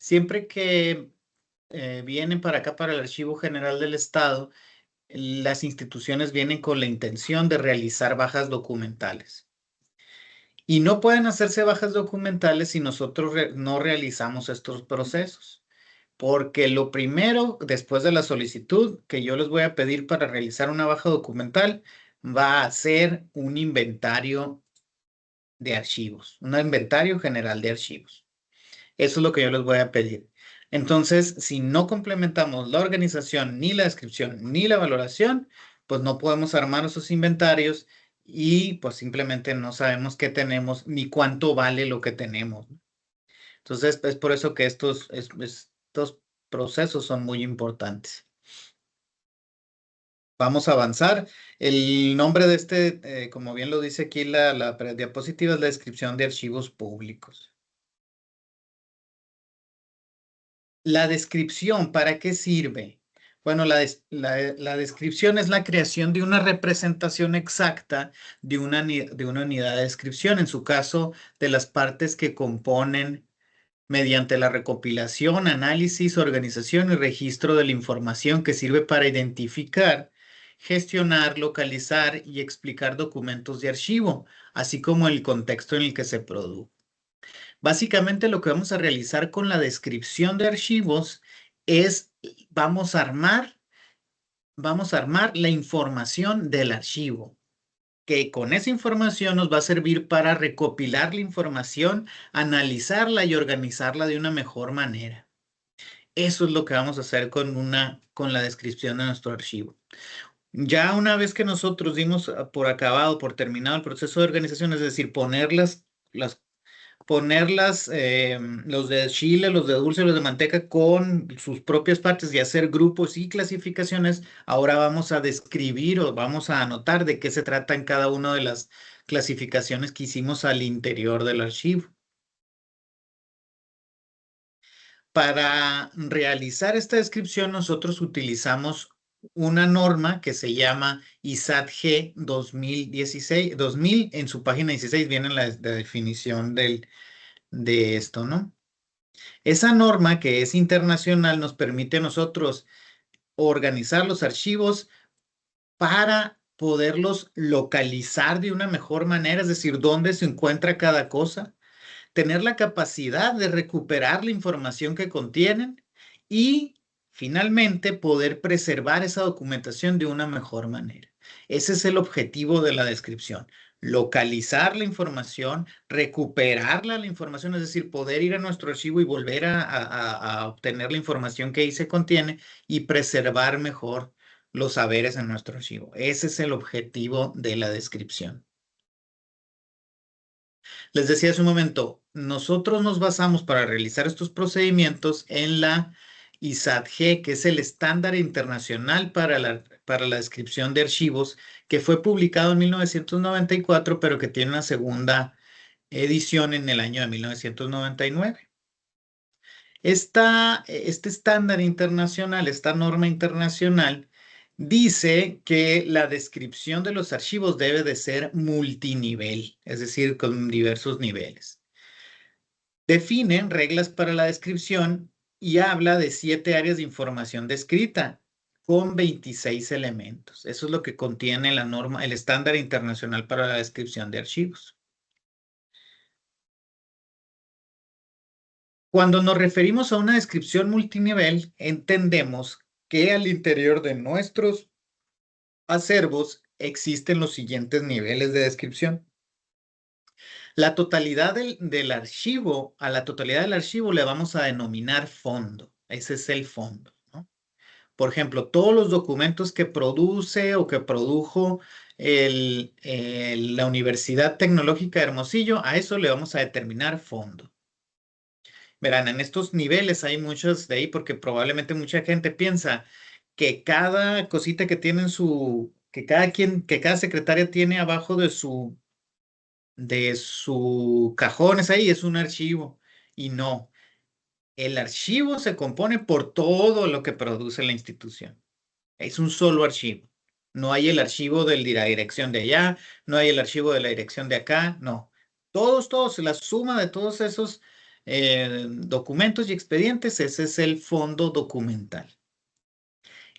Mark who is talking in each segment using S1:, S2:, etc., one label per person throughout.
S1: Siempre que vienen para acá, para el Archivo General del Estado, las instituciones vienen con la intención de realizar bajas documentales. Y no pueden hacerse bajas documentales si nosotros no realizamos estos procesos. Porque lo primero, después de la solicitud que yo les voy a pedir para realizar una baja documental, va a ser un inventario de archivos, un inventario general de archivos. Eso es lo que yo les voy a pedir. Entonces, si no complementamos la organización, ni la descripción, ni la valoración, pues no podemos armar esos inventarios y pues simplemente no sabemos qué tenemos ni cuánto vale lo que tenemos. Entonces, es por eso que estos procesos son muy importantes. Vamos a avanzar. El nombre de como bien lo dice aquí la diapositiva, es la descripción de archivos públicos. La descripción, ¿para qué sirve? Bueno, la descripción es la creación de una representación exacta de de una unidad de descripción, en su caso, de las partes que componen mediante la recopilación, análisis, organización y registro de la información que sirve para identificar, gestionar, localizar y explicar documentos de archivo, así como el contexto en el que se produjo. Básicamente lo que vamos a realizar con la descripción de archivos es, vamos a armar la información del archivo, que con esa información nos va a servir para recopilar la información, analizarla y organizarla de una mejor manera. Eso es lo que vamos a hacer con la descripción de nuestro archivo. Ya una vez que nosotros dimos por acabado, por terminado el proceso de organización, es decir, los de chile, los de dulce, los de manteca con sus propias partes y hacer grupos y clasificaciones, ahora vamos a describir o vamos a anotar de qué se trata en cada una de las clasificaciones que hicimos al interior del archivo. Para realizar esta descripción, nosotros utilizamos una norma que se llama ISAT-G 2016. 2000, en su página 16 viene la definición de esto, ¿no? Esa norma, que es internacional, nos permite a nosotros organizar los archivos para poderlos localizar de una mejor manera, es decir, dónde se encuentra cada cosa, tener la capacidad de recuperar la información que contienen y finalmente poder preservar esa documentación de una mejor manera. Ese es el objetivo de la descripción. Localizar la información, recuperarla la información, es decir, poder ir a nuestro archivo y volver a obtener la información que ahí se contiene y preservar mejor los saberes en nuestro archivo. Ese es el objetivo de la descripción. Les decía hace un momento, nosotros nos basamos para realizar estos procedimientos en la ISAT-G, que es el estándar internacional para la descripción de archivos, que fue publicado en 1994, pero que tiene una segunda edición en el año de 1999. Este estándar internacional, esta norma internacional, dice que la descripción de los archivos debe de ser multinivel, es decir, con diversos niveles. Definen reglas para la descripción y habla de 7 áreas de información descrita con 26 elementos. Eso es lo que contiene la norma, el estándar internacional para la descripción de archivos. Cuando nos referimos a una descripción multinivel, entendemos que al interior de nuestros acervos existen los siguientes niveles de descripción. La totalidad del archivo, a la totalidad del archivo le vamos a denominar fondo. Ese es el fondo, ¿no? Por ejemplo, todos los documentos que produce o que produjo la Universidad Tecnológica de Hermosillo, a eso le vamos a determinar fondo. Verán, en estos niveles hay muchos de ahí porque probablemente mucha gente piensa que cada cosita que tiene que cada secretaria tiene abajo de su cajones ahí es un archivo. Y no, el archivo se compone por todo lo que produce la institución. Es un solo archivo. No hay el archivo de la dirección de allá, no hay el archivo de la dirección de acá, no. Todos, la suma de todos esos documentos y expedientes, ese es el fondo documental.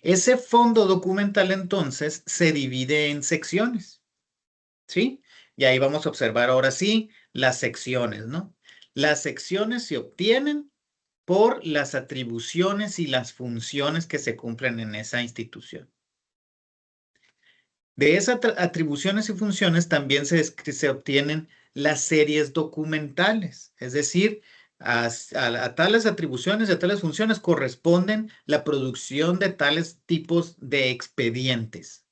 S1: Ese fondo documental entonces se divide en secciones, ¿sí? Y ahí vamos a observar ahora sí las secciones, ¿no? Las secciones se obtienen por las atribuciones y las funciones que se cumplen en esa institución. De esas atribuciones y funciones también se obtienen las series documentales, es decir, a tales atribuciones y a tales funciones corresponden la producción de tales tipos de expedientes,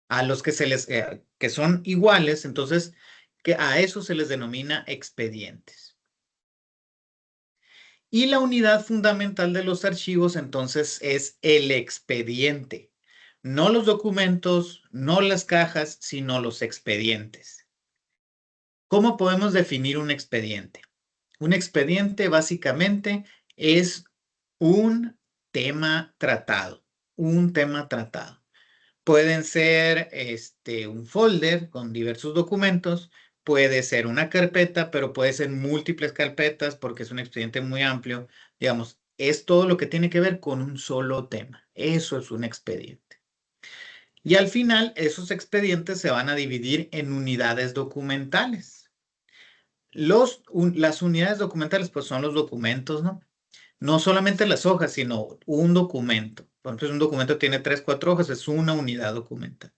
S1: a los que que son iguales, entonces que a eso se les denomina expedientes. Y la unidad fundamental de los archivos entonces es el expediente. No los documentos, no las cajas, sino los expedientes. ¿Cómo podemos definir un expediente? Un expediente básicamente es un tema tratado, un tema tratado. Pueden ser un folder con diversos documentos, puede ser una carpeta, pero puede ser múltiples carpetas porque es un expediente muy amplio. Digamos, es todo lo que tiene que ver con un solo tema. Eso es un expediente. Y al final, esos expedientes se van a dividir en unidades documentales. Las unidades documentales, pues son los documentos, ¿no? No solamente las hojas, sino un documento. Por ejemplo, si un documento tiene 3, 4 hojas, es una unidad documental.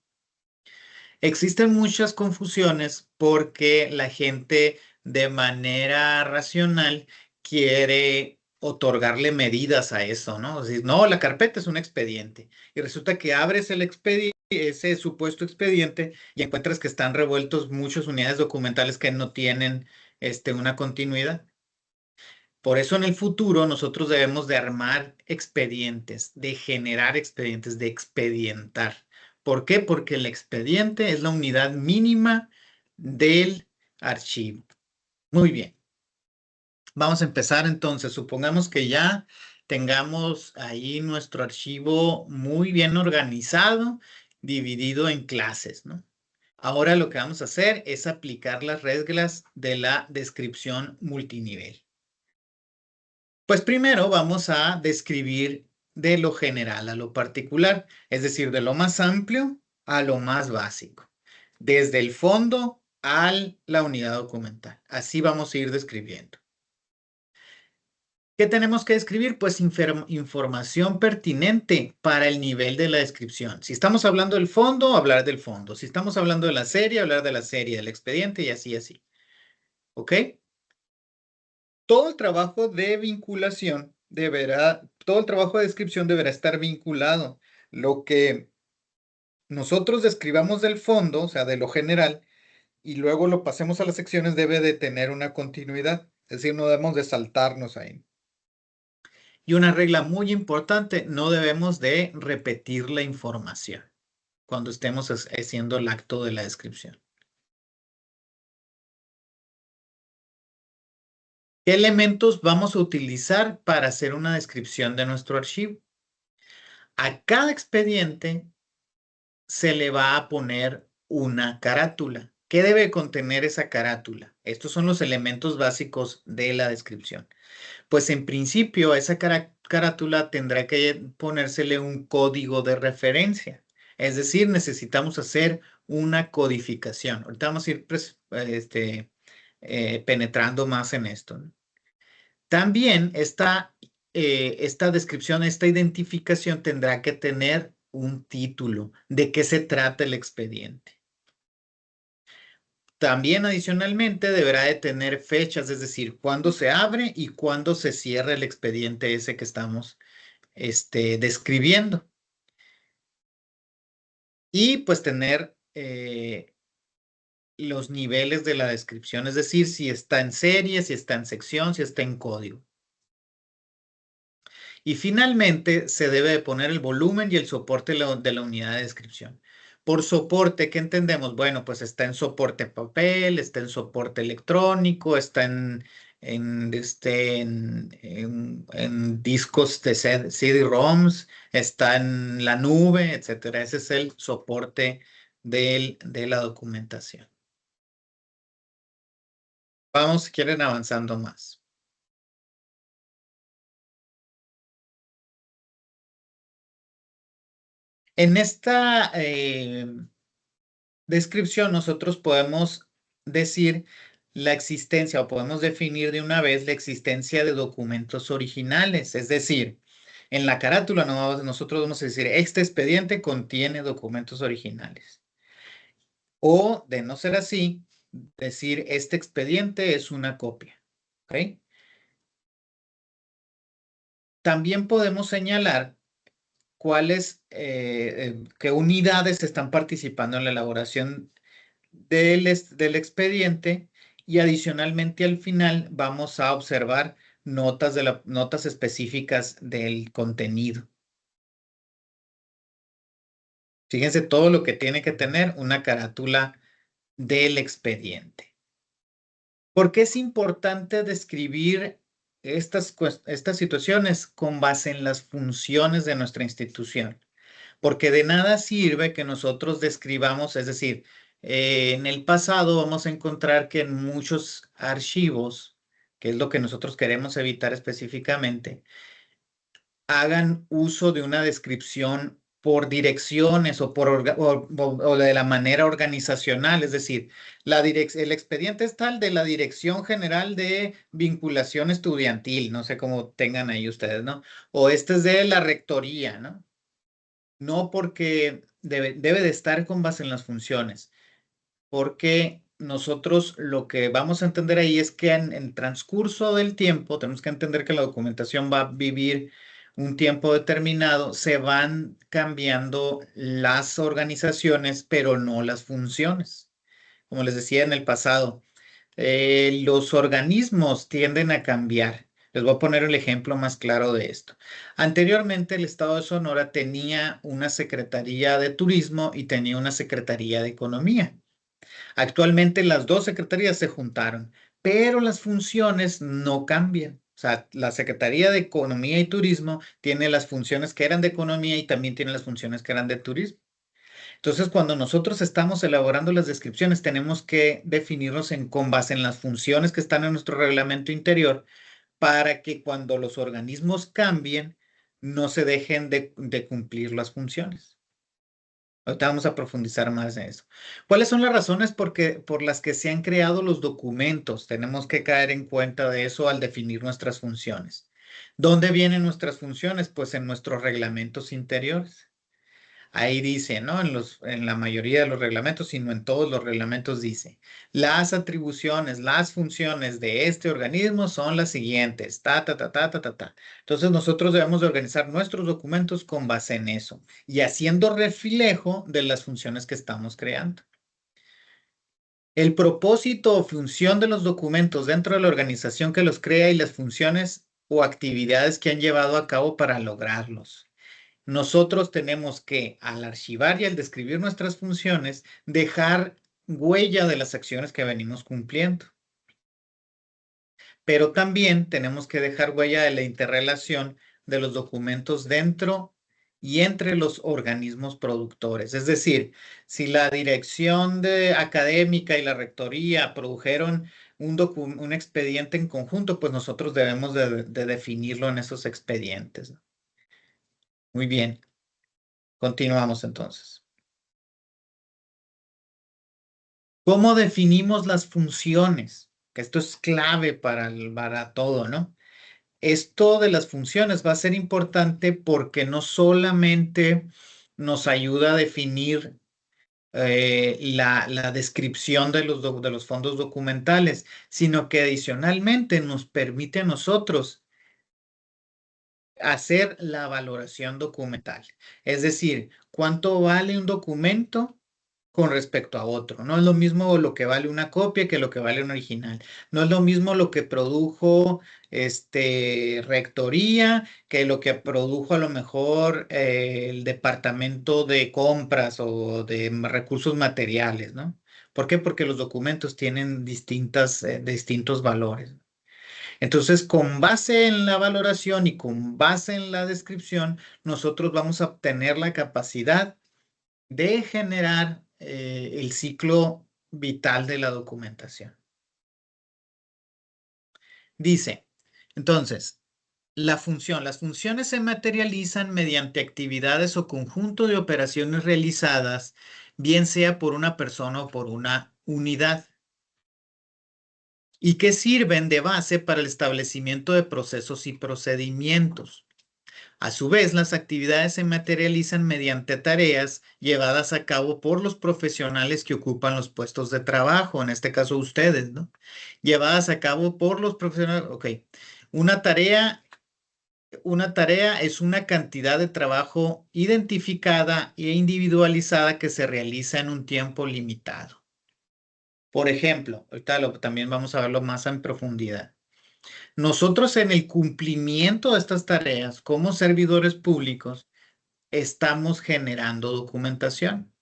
S1: Existen muchas confusiones porque la gente de manera racional quiere otorgarle medidas a eso, ¿no? Es decir, no, la carpeta es un expediente. Y resulta que abres el expediente, ese supuesto expediente, y encuentras que están revueltos muchas unidades documentales que no tienen una continuidad. Por eso en el futuro nosotros debemos de armar expedientes, de generar expedientes, de expedientar. ¿Por qué? Porque el expediente es la unidad mínima del archivo. Muy bien. Vamos a empezar entonces. Supongamos que ya tengamos ahí nuestro archivo muy bien organizado, dividido en clases, ¿no? Ahora lo que vamos a hacer es aplicar las reglas de la descripción multinivel. Pues primero vamos a describir de lo general a lo particular, es decir, de lo más amplio a lo más básico, desde el fondo a la unidad documental. Así vamos a ir describiendo. ¿Qué tenemos que describir? Pues información pertinente para el nivel de la descripción. Si estamos hablando del fondo, hablar del fondo. Si estamos hablando de la serie, hablar de la serie, del expediente y así, así. ¿Ok? Todo el trabajo de vinculación todo el trabajo de descripción deberá estar vinculado. Lo que nosotros describamos del fondo, o sea, de lo general, y luego lo pasemos a las secciones, debe de tener una continuidad. Es decir, no debemos de saltarnos ahí. Y una regla muy importante, no debemos de repetir la información cuando estemos haciendo el acto de la descripción. ¿Qué elementos vamos a utilizar para hacer una descripción de nuestro archivo? A cada expediente se le va a poner una carátula. ¿Qué debe contener esa carátula? Estos son los elementos básicos de la descripción. Pues en principio a esa carátula tendrá que ponérsele un código de referencia. Es decir, necesitamos hacer una codificación. Ahorita vamos a ir penetrando más en esto, ¿no? También esta descripción, esta identificación tendrá que tener un título. ¿De qué se trata el expediente? También adicionalmente deberá de tener fechas, es decir, cuándo se abre y cuándo se cierra el expediente ese que estamos describiendo. Y pues tener los niveles de la descripción, es decir, si está en serie, si está en sección, si está en código. Y finalmente se debe de poner el volumen y el soporte de la unidad de descripción. Por soporte, ¿qué entendemos? Bueno, pues está en soporte papel, está en soporte electrónico, está en discos de CD-ROMs, está en la nube, etcétera. Ese es el soporte de la documentación. Vamos, si quieren, avanzando más. En esta descripción nosotros podemos decir la existencia o podemos definir de una vez la existencia de documentos originales. Es decir, en la carátula nosotros vamos a decir, este expediente contiene documentos originales. O, de no ser así, decir, este expediente es una copia. ¿Ok? También podemos señalar qué unidades están participando en la elaboración del expediente y adicionalmente al final vamos a observar notas específicas del contenido. Fíjense todo lo que tiene que tener una carátula del expediente. ¿Por qué es importante describir estas situaciones con base en las funciones de nuestra institución? Porque de nada sirve que nosotros describamos, es decir, en el pasado vamos a encontrar que en muchos archivos, que es lo que nosotros queremos evitar específicamente, hagan uso de una descripción por direcciones o de la manera organizacional, es decir, el expediente es tal de la Dirección General de Vinculación Estudiantil, no sé cómo tengan ahí ustedes, ¿no? O este es de la Rectoría, ¿no? No, porque debe de estar con base en las funciones, porque nosotros lo que vamos a entender ahí es que en el transcurso del tiempo, tenemos que entender que la documentación va a vivir un tiempo determinado, se van cambiando las organizaciones, pero no las funciones. Como les decía en el pasado, los organismos tienden a cambiar. Les voy a poner el ejemplo más claro de esto. Anteriormente, el Estado de Sonora tenía una Secretaría de Turismo y tenía una Secretaría de Economía. Actualmente las dos secretarías se juntaron, pero las funciones no cambian. O sea, la Secretaría de Economía y Turismo tiene las funciones que eran de economía y también tiene las funciones que eran de turismo. Entonces, cuando nosotros estamos elaborando las descripciones, tenemos que definirnos con base en las funciones que están en nuestro reglamento interior para que cuando los organismos cambien, no se dejen de cumplir las funciones. Ahorita vamos a profundizar más en eso. ¿Cuáles son las razones por las que se han creado los documentos? Tenemos que caer en cuenta de eso al definir nuestras funciones. ¿Dónde vienen nuestras funciones? Pues en nuestros reglamentos interiores. Ahí dice, ¿no? En la mayoría de los reglamentos, sino en todos los reglamentos dice, las atribuciones, las funciones de este organismo son las siguientes, ta, ta, ta, ta, ta, ta, ta. Entonces nosotros debemos de organizar nuestros documentos con base en eso y haciendo reflejo de las funciones que estamos creando. El propósito o función de los documentos dentro de la organización que los crea y las funciones o actividades que han llevado a cabo para lograrlos. Nosotros tenemos que, al archivar y al describir nuestras funciones, dejar huella de las acciones que venimos cumpliendo. Pero también tenemos que dejar huella de la interrelación de los documentos dentro y entre los organismos productores. Es decir, si la dirección académica y la rectoría produjeron un expediente en conjunto, pues nosotros debemos de definirlo en esos expedientes. Muy bien, continuamos entonces. ¿Cómo definimos las funciones? Que esto es clave para todo, ¿no? Esto de las funciones va a ser importante porque no solamente nos ayuda a definir la descripción de los fondos documentales, sino que adicionalmente nos permite a nosotros hacer la valoración documental. Es decir, ¿cuánto vale un documento con respecto a otro? No es lo mismo lo que vale una copia que lo que vale un original. No es lo mismo lo que produjo rectoría que lo que produjo a lo mejor el departamento de compras o de recursos materiales, ¿no? ¿Por qué? Porque los documentos tienen distintos valores. Entonces, con base en la valoración y con base en la descripción, nosotros vamos a obtener la capacidad de generar el ciclo vital de la documentación. Dice, entonces, La función. Las funciones se materializan mediante actividades o conjunto de operaciones realizadas, bien sea por una persona o por una unidad, y que sirven de base para el establecimiento de procesos y procedimientos. A su vez, las actividades se materializan mediante tareas llevadas a cabo por los profesionales que ocupan los puestos de trabajo, en este caso ustedes, ¿no? Llevadas a cabo por los profesionales. Ok. Una tarea, una tarea es una cantidad de trabajo identificada e individualizada que se realiza en un tiempo limitado. Por ejemplo, ahorita también vamos a verlo más en profundidad. Nosotros en el cumplimiento de estas tareas como servidores públicos estamos generando documentación.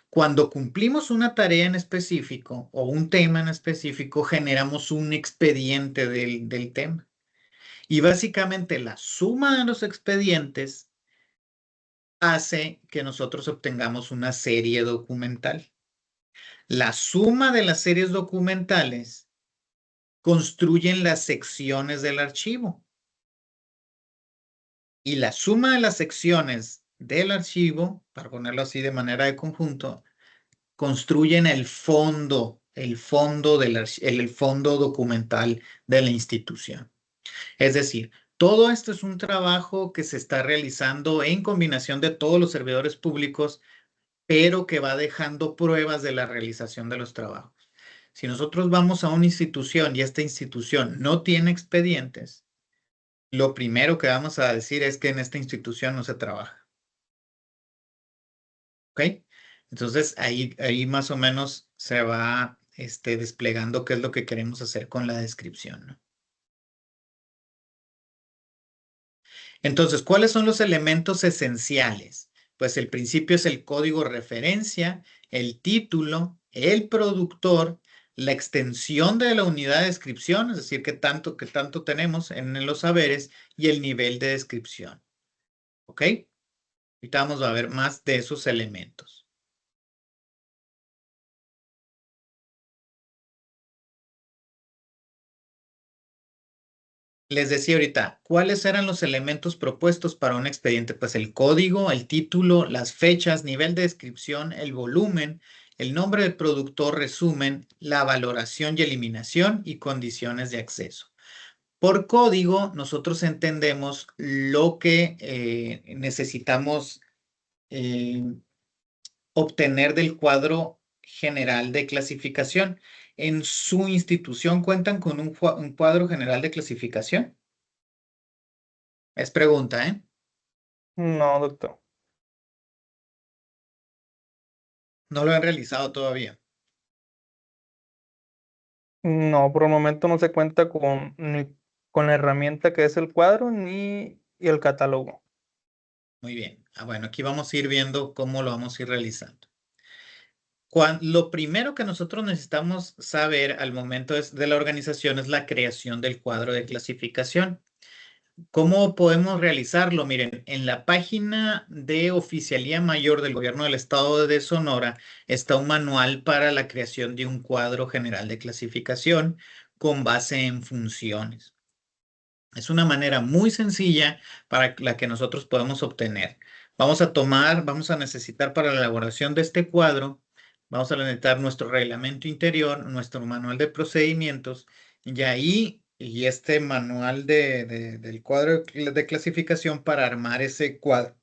S1: Cuando cumplimos una tarea en específico o un tema en específico, generamos un expediente del tema. Y básicamente la suma de los expedientes hace que nosotros obtengamos una serie documental. La suma de las series documentales construyen las secciones del archivo. Y la suma de las secciones del archivo, para ponerlo así de manera de conjunto, construyen el fondo el fondo documental de la institución. Es decir, todo esto es un trabajo que se está realizando en combinación de todos los servidores públicos, pero que va dejando pruebas de la realización de los trabajos. Si nosotros vamos a una institución y esta institución no tiene expedientes, lo primero que vamos a decir es que en esta institución no se trabaja. ¿Ok? Entonces ahí más o menos se va desplegando qué es lo que queremos hacer con la descripción, ¿no? Entonces, ¿cuáles son los elementos esenciales? Pues el principio es el código referencia, el título, el productor, la extensión de la unidad de descripción, es decir, qué tanto tenemos en los saberes y el nivel de descripción. ¿Ok? Ahorita vamos a ver más de esos elementos. Les decía ahorita, ¿cuáles eran los elementos propuestos para un expediente? Pues el código, el título, las fechas, nivel de descripción, el volumen, el nombre del productor, resumen, la valoración y eliminación y condiciones de acceso. Por código, nosotros entendemos lo que necesitamos eh, obtener del cuadro general de clasificación. ¿En su institución cuentan con un cuadro general de clasificación? Es pregunta, ¿eh?
S2: No, doctor.
S1: No lo han realizado todavía.
S2: No, por el momento no se cuenta con ni con la herramienta que es el cuadro ni el catálogo.
S1: Muy bien. Bueno, aquí vamos a ir viendo cómo lo vamos a ir realizando. Lo primero que nosotros necesitamos saber al momento de la organización es la creación del cuadro de clasificación. ¿Cómo podemos realizarlo? Miren, en la página de Oficialía Mayor del Gobierno del Estado de Sonora está un manual para la creación de un cuadro general de clasificación con base en funciones. Es una manera muy sencilla para la que nosotros podemos obtener. Vamos a necesitar para la elaboración de este cuadro, vamos a necesitar nuestro reglamento interior, nuestro manual de procedimientos y ahí, y este manual del cuadro de clasificación para armar ese cuadro.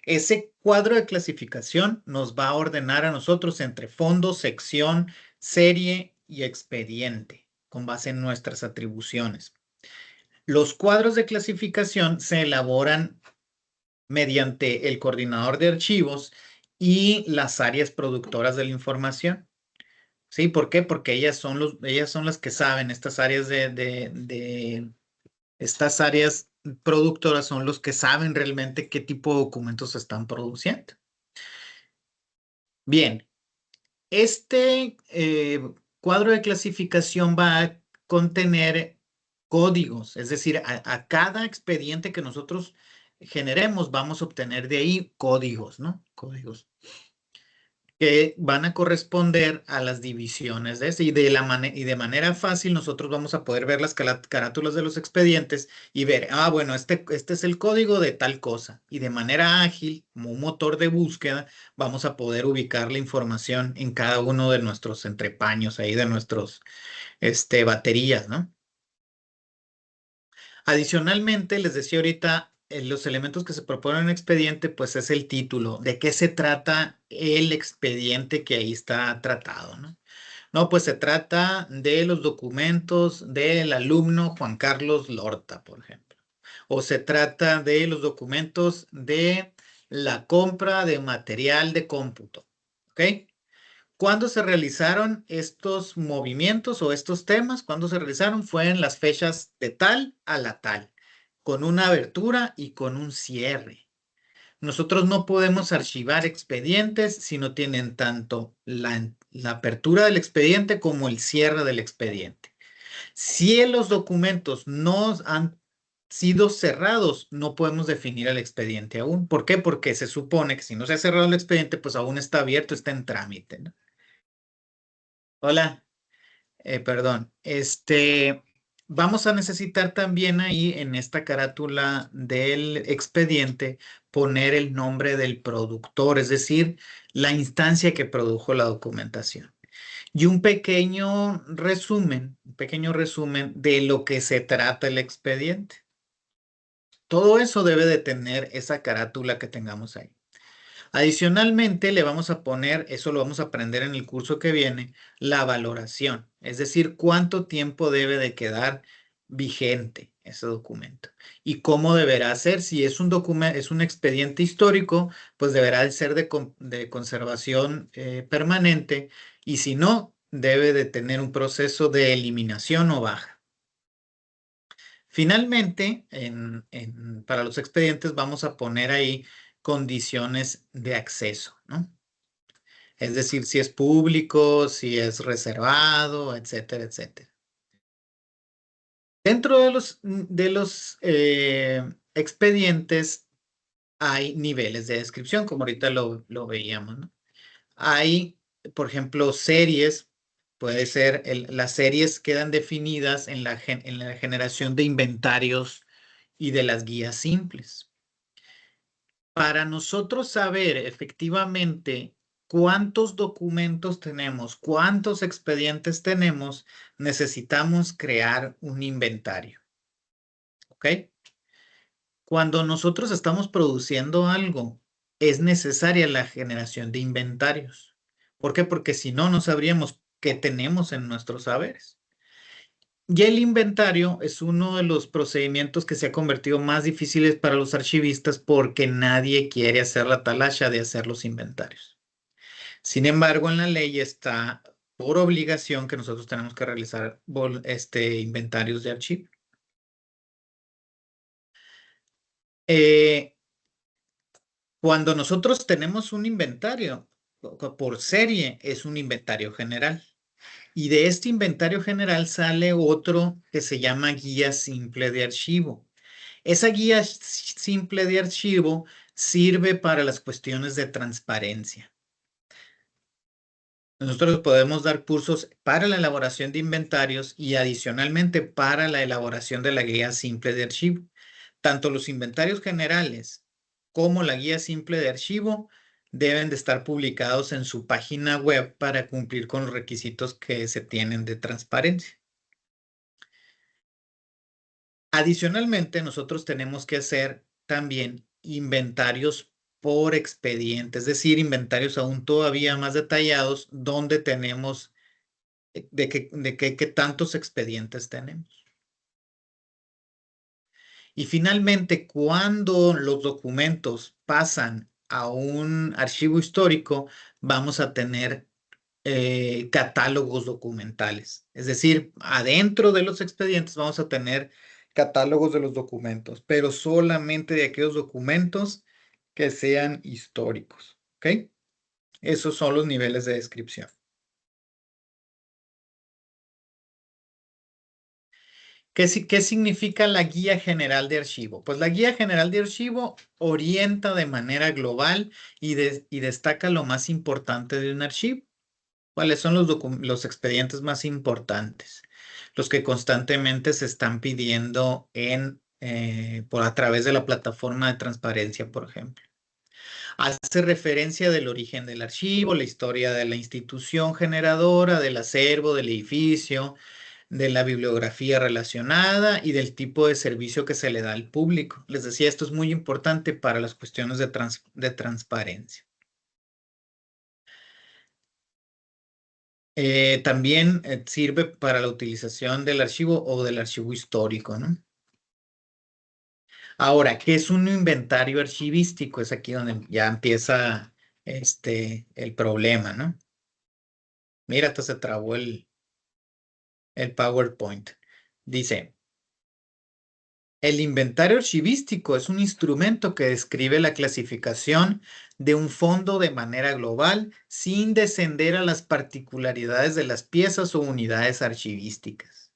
S1: Ese cuadro de clasificación nos va a ordenar a nosotros entre fondo, sección, serie y expediente, con base en nuestras atribuciones. Los cuadros de clasificación se elaboran mediante el coordinador de archivos y las áreas productoras de la información. ¿Sí? ¿Por qué? Porque ellas son las que saben, estas áreas estas áreas productoras son los que saben realmente qué tipo de documentos se están produciendo. Bien, este cuadro de clasificación va a contener códigos, es decir, a cada expediente que nosotros generemos, vamos a obtener de ahí códigos, ¿no? Códigos. que van a corresponder a las divisiones de este. Y de manera fácil nosotros vamos a poder ver las carátulas de los expedientes y ver, bueno, este es el código de tal cosa. Y de manera ágil, como un motor de búsqueda, vamos a poder ubicar la información en cada uno de nuestros entrepaños, ahí de nuestros baterías, ¿no? Adicionalmente, les decía ahorita, los elementos que se proponen en un expediente, pues es el título, de qué se trata el expediente que ahí está tratado, ¿no? No, pues se trata de los documentos del alumno Juan Carlos Lorta, por ejemplo. O se trata de los documentos de la compra de material de cómputo, ¿ok? ¿Cuándo se realizaron estos movimientos o estos temas? ¿Cuándo se realizaron? Fue en las fechas de tal a la tal, con una abertura y con un cierre. Nosotros no podemos archivar expedientes si no tienen tanto la apertura del expediente como el cierre del expediente. Si los documentos no han sido cerrados, no podemos definir el expediente aún. ¿Por qué? Porque se supone que si no se ha cerrado el expediente, pues aún está abierto, está en trámite, ¿no? Hola. Perdón, vamos a necesitar también ahí en esta carátula del expediente poner el nombre del productor, es decir, la instancia que produjo la documentación. Y un pequeño resumen de lo que se trata el expediente. Todo eso debe de tener esa carátula que tengamos ahí. Adicionalmente, le vamos a poner, eso lo vamos a aprender en el curso que viene, la valoración, es decir, cuánto tiempo debe de quedar vigente ese documento y cómo deberá ser. Si es un documento, es un expediente histórico, pues deberá de ser de conservación permanente y si no, debe de tener un proceso de eliminación o baja. Finalmente, para los expedientes vamos a poner ahí condiciones de acceso, ¿no? Es decir, si es público, si es reservado, etcétera, etcétera. Dentro de los expedientes hay niveles de descripción, como ahorita lo veíamos, ¿no? Hay, por ejemplo, series, puede ser, las series quedan definidas en la generación de inventarios y de las guías simples. Para nosotros saber efectivamente cuántos documentos tenemos, cuántos expedientes tenemos, necesitamos crear un inventario. ¿Ok? Cuando nosotros estamos produciendo algo, es necesaria la generación de inventarios. ¿Por qué? Porque si no, no sabríamos qué tenemos en nuestros saberes. Y el inventario es uno de los procedimientos que se ha convertido más difíciles para los archivistas porque nadie quiere hacer la talacha de hacer los inventarios. Sin embargo, en la ley está por obligación que nosotros tenemos que realizar inventarios de archivo. Eh, Cuando nosotros tenemos un inventario por serie, es un inventario general. Y de este inventario general sale otro que se llama guía simple de archivo. Esa guía simple de archivo sirve para las cuestiones de transparencia. Nosotros podemos dar cursos para la elaboración de inventarios y adicionalmente para la elaboración de la guía simple de archivo. Tanto los inventarios generales como la guía simple de archivo deben de estar publicados en su página web para cumplir con los requisitos que se tienen de transparencia. Adicionalmente, nosotros tenemos que hacer también inventarios por expediente, es decir, inventarios aún todavía más detallados donde tenemos qué tantos expedientes tenemos. Y finalmente, cuando los documentos pasan a un archivo histórico, vamos a tener catálogos documentales. Es decir, adentro de los expedientes vamos a tener catálogos de los documentos, pero solamente de aquellos documentos que sean históricos. ¿Ok? Esos son los niveles de descripción. ¿Qué significa la guía general de archivo? Pues la guía general de archivo orienta de manera global y destaca lo más importante de un archivo. ¿Cuáles son los expedientes más importantes? Los que constantemente se están pidiendo por a través de la plataforma de transparencia, por ejemplo. Hace referencia del origen del archivo, la historia de la institución generadora, del acervo, del edificio, de la bibliografía relacionada y del tipo de servicio que se le da al público. Les decía, esto es muy importante para las cuestiones de transparencia. También sirve para la utilización del archivo o del archivo histórico, ¿no? Ahora, ¿qué es un inventario archivístico? Es aquí donde ya empieza el problema, ¿no? Mira, hasta se trabó el PowerPoint. Dice, el inventario archivístico es un instrumento que describe la clasificación de un fondo de manera global sin descender a las particularidades de las piezas o unidades archivísticas.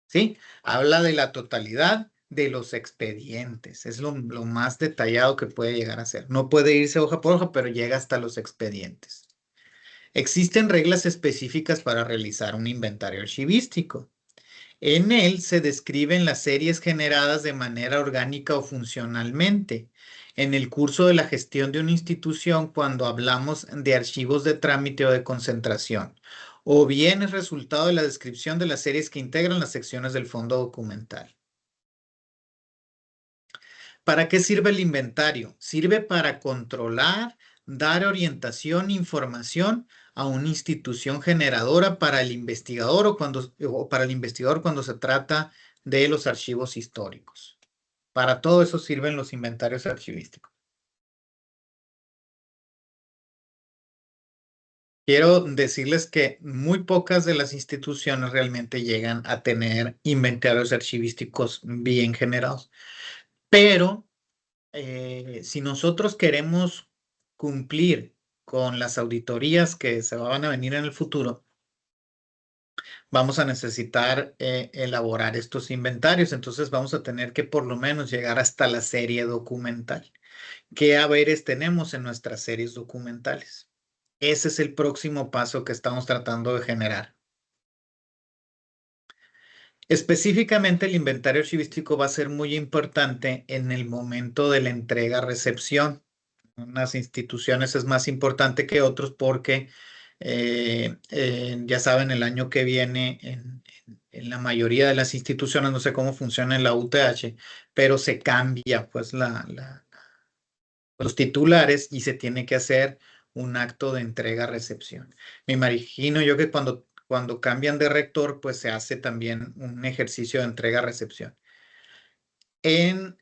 S1: ¿Sí? Habla de la totalidad de los expedientes. Es lo más detallado que puede llegar a ser. No puede irse hoja por hoja, pero llega hasta los expedientes. Existen reglas específicas para realizar un inventario archivístico. En él se describen las series generadas de manera orgánica o funcionalmente. En el curso de la gestión de una institución, cuando hablamos de archivos de trámite o de concentración, o bien es resultado de la descripción de las series que integran las secciones del fondo documental. ¿Para qué sirve el inventario? Sirve para controlar, dar orientación e información a una institución generadora para el investigador o para el investigador cuando se trata de los archivos históricos. Para todo eso sirven los inventarios archivísticos. Quiero decirles que muy pocas de las instituciones realmente llegan a tener inventarios archivísticos bien generados, pero si nosotros queremos cumplir con las auditorías que se van a venir en el futuro, vamos a necesitar elaborar estos inventarios. Entonces vamos a tener que por lo menos llegar hasta la serie documental. ¿Qué haberes tenemos en nuestras series documentales? Ese es el próximo paso que estamos tratando de generar. Específicamente, el inventario archivístico va a ser muy importante en el momento de la entrega-recepción. Unas instituciones es más importante que otros porque, ya saben, el año que viene en la mayoría de las instituciones, no sé cómo funciona en la UTH, pero se cambia pues los titulares y se tiene que hacer un acto de entrega-recepción. Me imagino yo que cuando cambian de rector, pues se hace también un ejercicio de entrega-recepción. En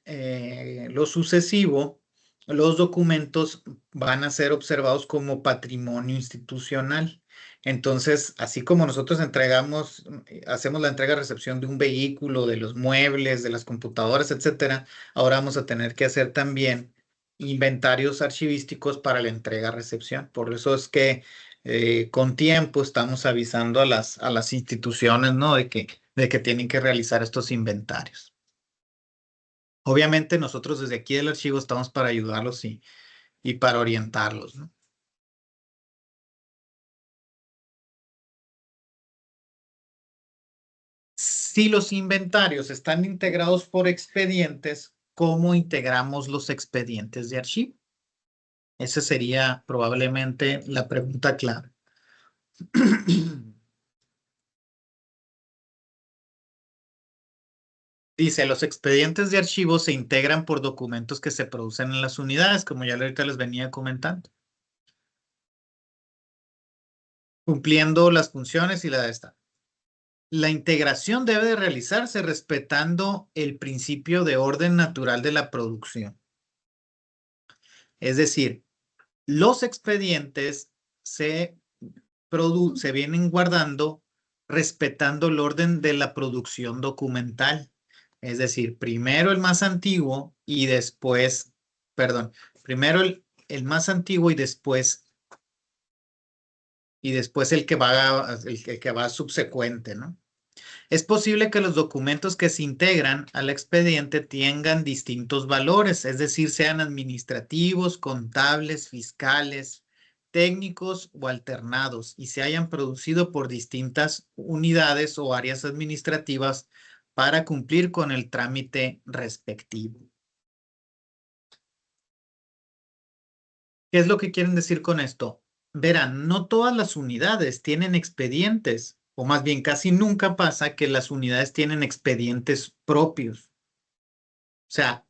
S1: lo sucesivo, los documentos van a ser observados como patrimonio institucional. Entonces, así como nosotros hacemos la entrega-recepción de un vehículo, de los muebles, de las computadoras, etcétera, ahora vamos a tener que hacer también inventarios archivísticos para la entrega-recepción. Por eso es que con tiempo estamos avisando a las instituciones, ¿no? De que tienen que realizar estos inventarios. Obviamente nosotros desde aquí del archivo estamos para ayudarlos y para orientarlos, ¿no? Si los inventarios están integrados por expedientes, ¿cómo integramos los expedientes de archivo? Esa sería probablemente la pregunta clave. Dice, los expedientes de archivo se integran por documentos que se producen en las unidades, como ya ahorita les venía comentando, cumpliendo las funciones y la de esta. La integración debe de realizarse respetando el principio de orden natural de la producción. Es decir, los expedientes se vienen guardando respetando el orden de la producción documental. Es decir, primero el más antiguo y después, perdón, primero el más antiguo y después el que va subsecuente, ¿no? Es posible que los documentos que se integran al expediente tengan distintos valores, es decir, sean administrativos, contables, fiscales, técnicos o alternados, y se hayan producido por distintas unidades o áreas administrativas para cumplir con el trámite respectivo. ¿Qué es lo que quieren decir con esto? Verán, no todas las unidades tienen expedientes, o más bien casi nunca pasa que las unidades tienen expedientes propios. O sea,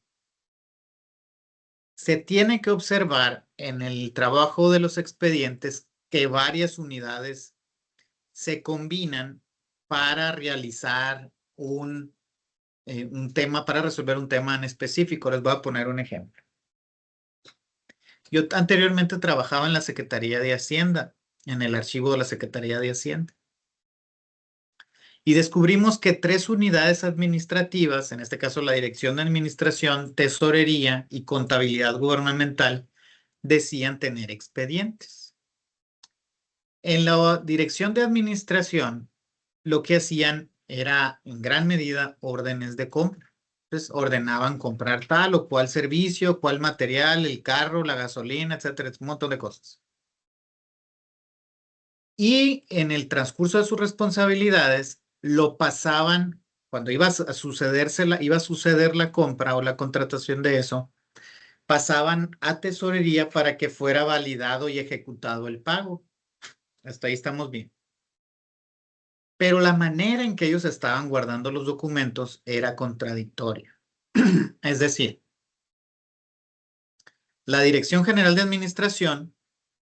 S1: se tiene que observar en el trabajo de los expedientes que varias unidades se combinan para realizar un tema, para resolver un tema en específico. Les voy a poner un ejemplo. Yo anteriormente trabajaba en la Secretaría de Hacienda, en el archivo de la Secretaría de Hacienda. Y descubrimos que 3 unidades administrativas, en este caso la Dirección de Administración, Tesorería y Contabilidad Gubernamental, decían tener expedientes. En la Dirección de Administración, lo que hacían era, en gran medida, órdenes de compra. Entonces, ordenaban comprar tal o cual servicio, cual material, el carro, la gasolina, etcétera, un montón de cosas. Y en el transcurso de sus responsabilidades, lo pasaban, cuando iba a iba a suceder la compra o la contratación de eso, pasaban a tesorería para que fuera validado y ejecutado el pago. Hasta ahí estamos bien. Pero la manera en que ellos estaban guardando los documentos era contradictoria. Es decir, la Dirección General de Administración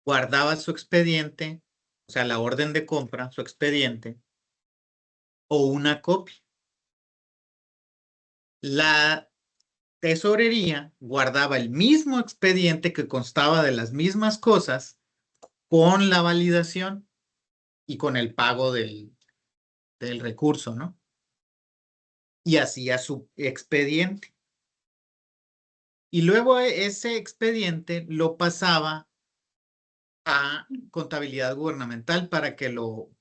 S1: guardaba su expediente, o sea, la orden de compra, su expediente, o una copia. La tesorería guardaba el mismo expediente que constaba de las mismas cosas con la validación y con el pago del recurso, ¿no? Y hacía su expediente. Y luego ese expediente lo pasaba a contabilidad gubernamental para que lo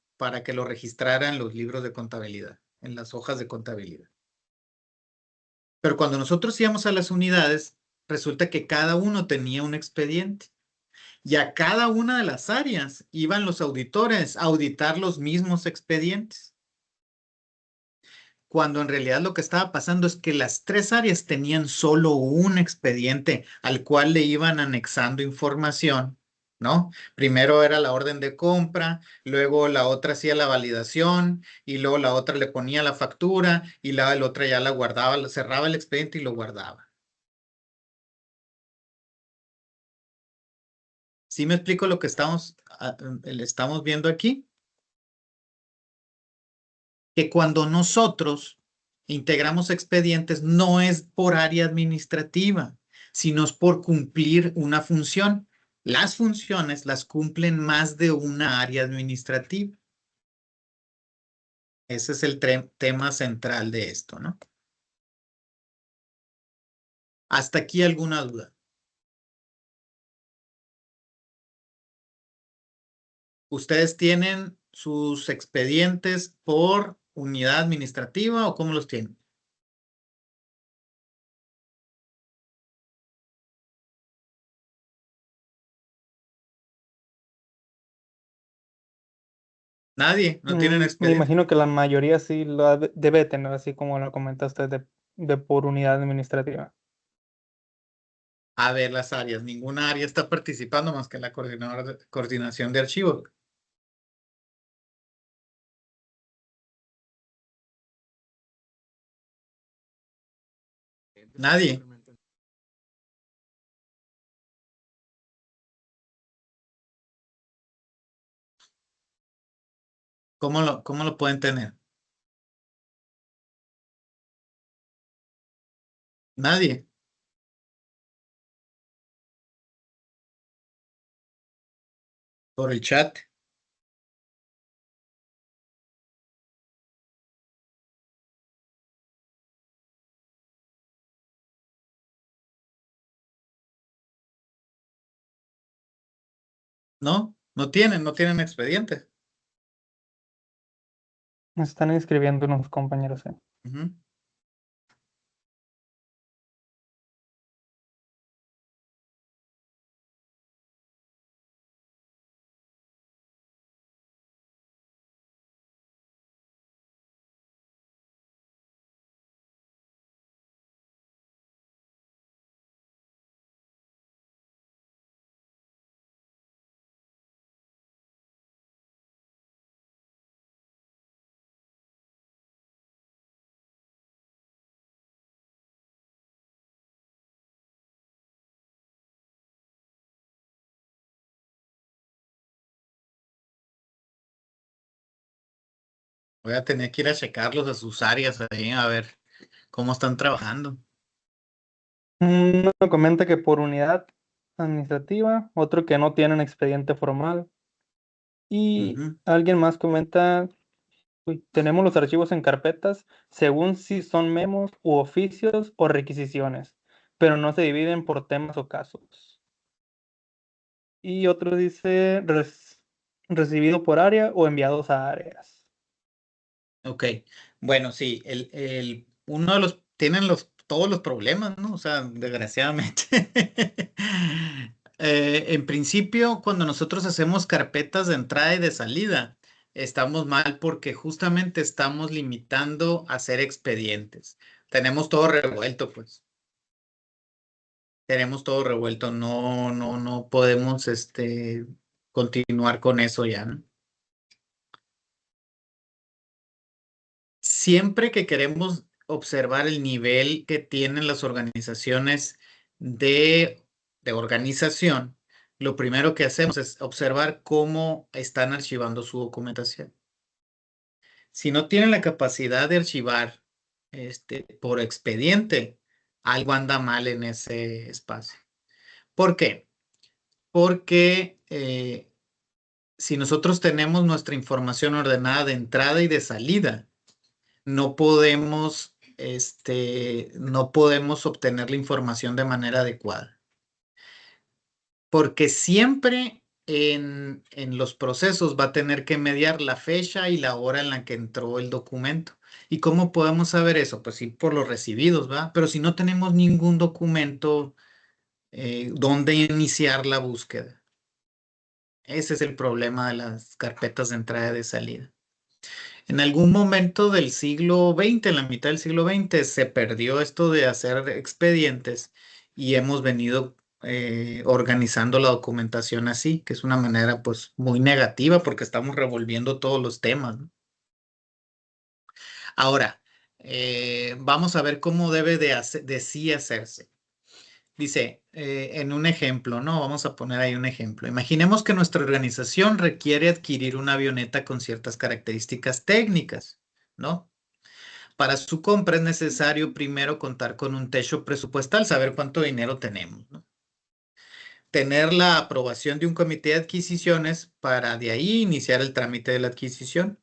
S1: registraran los libros de contabilidad, en las hojas de contabilidad. Pero cuando nosotros íbamos a las unidades, resulta que cada uno tenía un expediente. Y a cada una de las áreas iban los auditores a auditar los mismos expedientes. Cuando en realidad lo que estaba pasando es que las 3 áreas tenían solo un expediente al cual le iban anexando información, ¿no? Primero era la orden de compra, luego la otra hacía la validación y luego la otra le ponía la factura y la otra ya la guardaba, cerraba el expediente y lo guardaba. ¿Sí me explico lo que estamos viendo aquí? Que cuando nosotros integramos expedientes no es por área administrativa, sino es por cumplir una función. Las funciones las cumplen más de una área administrativa. Ese es el tema central de esto, ¿no? ¿Hasta aquí alguna duda? ¿Ustedes tienen sus expedientes por unidad administrativa o cómo los tienen? Nadie, no tienen
S2: Me
S1: expediente.
S2: imagino que la mayoría sí lo debe tener, así como lo comentaste, de por unidad administrativa.
S1: A ver las áreas, ninguna área está participando más que la coordinación de archivos. Nadie. ¿Cómo lo pueden tener? Nadie. Por el chat. No tienen expediente.
S2: Me están escribiendo unos compañeros.
S1: Ujú. Voy a tener que ir a checarlos a sus áreas ahí, a ver cómo están trabajando.
S2: Uno comenta que por unidad administrativa, otro que no tienen expediente formal. Y
S1: Ujú.
S2: alguien más comenta, "Uy, tenemos los archivos en carpetas según si son memos u oficios o requisiciones, pero no se dividen por temas o casos". Y otro dice, recibido por área o enviados a áreas".
S1: Ok, bueno, sí, uno de los, tienen todos los problemas, ¿no? O sea, desgraciadamente. En principio, cuando nosotros hacemos carpetas de entrada y de salida, estamos mal porque justamente estamos limitando a hacer expedientes. Tenemos todo revuelto, pues. Tenemos todo revuelto. No podemos, continuar con eso ya, ¿no? Siempre que queremos observar el nivel que tienen las organizaciones de organización, lo primero que hacemos es observar cómo están archivando su documentación. Si no tienen la capacidad de archivar por expediente, algo anda mal en ese espacio. ¿Por qué? Porque si nosotros tenemos nuestra información ordenada de entrada y de salida, no podemos obtener la información de manera adecuada. Porque siempre en los procesos va a tener que mediar la fecha y la hora en la que entró el documento. ¿Y cómo podemos saber eso? Pues sí, por los recibidos, ¿va? Pero si no tenemos ningún documento donde iniciar la búsqueda. Ese es el problema de las carpetas de entrada y de salida. En algún momento del siglo XX, en la mitad del siglo XX, se perdió esto de hacer expedientes y hemos venido organizando la documentación así, que es una manera pues muy negativa porque estamos revolviendo todos los temas, ¿no? Ahora, vamos a ver cómo debe de sí hacerse. Dice, en un ejemplo, ¿no? Vamos a poner ahí un ejemplo. Imaginemos que nuestra organización requiere adquirir una avioneta con ciertas características técnicas, ¿no? Para su compra es necesario primero contar con un techo presupuestal, saber cuánto dinero tenemos, ¿no? Tener la aprobación de un comité de adquisiciones para de ahí iniciar el trámite de la adquisición.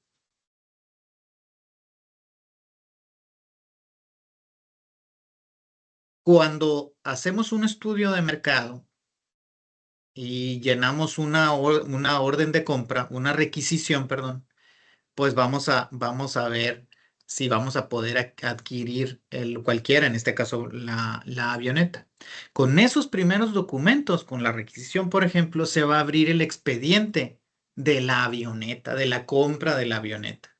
S1: Cuando hacemos un estudio de mercado y llenamos una orden de compra, una requisición, perdón, pues vamos a ver si vamos a poder adquirir cualquiera, en este caso la avioneta. Con esos primeros documentos, con la requisición, por ejemplo, se va a abrir el expediente de la avioneta, de la compra de la avioneta.